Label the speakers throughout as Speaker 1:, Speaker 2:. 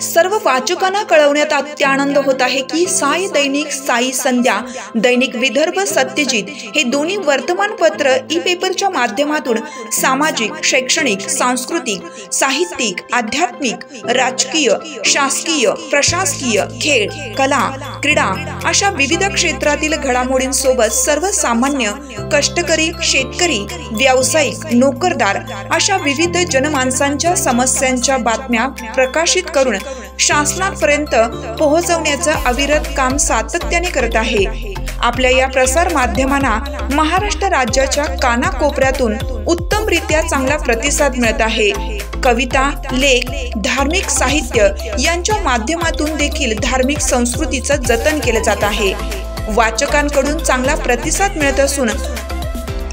Speaker 1: सर्व वाचकांना कळवण्यात अत्यानंद होत आहे की साई दैनिक, साई संध्या, दैनिक विदर्भ सत्यजित हे दोन्ही वर्तमानपत्र ई पेपरच्या माध्यमातून सामाजिक, शैक्षणिक, सांस्कृतिक, साहित्यिक, आध्यात्मिक, राजकीय, शासकीय, प्रशासकीय, खेळ, कला, क्रीडा अशा विविध क्षेत्रातील घडामोडींसोबत सर्वसामान्य, कष्टकरी, शेतकरी, व्यावसायिक, नोकरदार अशा विविध जनमानसांच्या समस्यांच्या बातम्या प्रकाशित करून शासनापर्यंत पोहोचवण्याचं अविरत काम सातत्याने करत आहे। आपल्या या प्रसार माध्यमांना महाराष्ट्र राज्याच्या कानाकोपऱ्यातून उत्तमरित्या चांगला प्रतिसाद मिळत आहे। कविता, लेख, धार्मिक साहित्य यांच्या माध्यमातून देखील धार्मिक संस्कृतीचं जतन केलं जात आहे। वाचकांकडून चांगला प्रतिसाद मिळत असून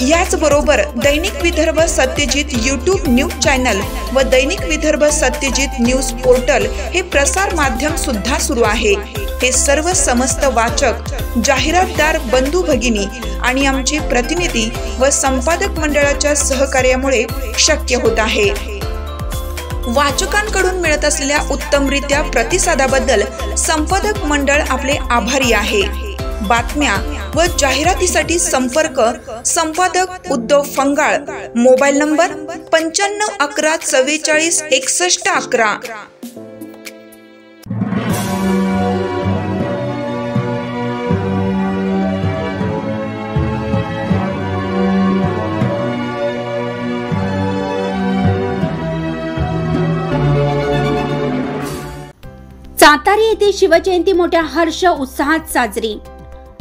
Speaker 1: याचबरोबर दैनिक Vidarbha Satyajit YouTube news channel व दैनिक विदर्भ सत्यजित न्यूज पोर्टल हे प्रसार माध्यम सुद्धा सुरू आहे। हे सर्व समस्त वाचक, जाहिरातदार बंधू भगिनी आणि आमचे प्रतिनिधी व संपादक मंडळाच्या सहकार्यामुळे शक्य होत आहे। वाचकांकडून मिळत असलेल्या उत्तमरित्या प्रतिसादाबद्दल संपादक मंडळ आपले आभारी आहे। बातम्या व जाहिरातीसाठी संपर्क संपादक उद्धव फंगाळ, मोबाईल नंबर 9511446111।
Speaker 2: सातारा येथे शिवजयंती मोठ्या हर्ष उत्साहात साजरी।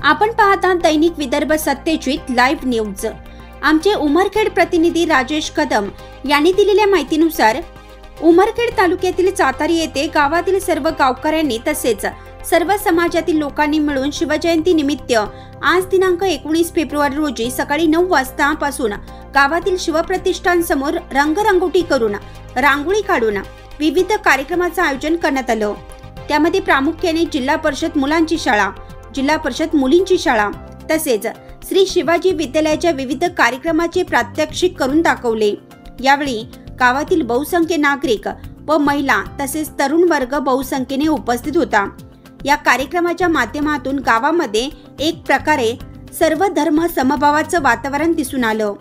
Speaker 2: आपण पाहता दैनिक विदर्भ सत्यजित लाईव्ह न्यूज। आमचे उमरखेड प्रतिनिधी राजेश कदम यांनी दिलेल्या माहितीनुसार उमरखेड तालुक्यातील सातारा येथे गावातील सर्व गावकऱ्यांनी तसेच सर्व समाजातील लोकांनी मिळून शिवजयंती निमित्त आज दिनांक 19 फेब्रुवारी रोजी सकाळी 9 वाजतापासून गावातील शिवप्रतिष्ठान समोर रंगरंगोटी करून रांगोळी काढून विविध कार्यक्रमाचं आयोजन करण्यात आलं। त्यामध्ये प्रामुख्याने जिल्हा परिषद मुलांची शाळा, जिल्हा परिषद मुलींची शाळा तसेच श्री शिवाजी विद्यालयाच्या विविध कार्यक्रमाचे प्रात्यक्षिक करून दाखवले। यावेळी गावातील बहुसंख्य नागरिक व महिला तसेच तरुण वर्ग बहुसंख्येने उपस्थित होता। या कार्यक्रमाच्या माध्यमातून गावामध्ये एक प्रकारे सर्व धर्म समभावाचं वातावरण दिसून आलं।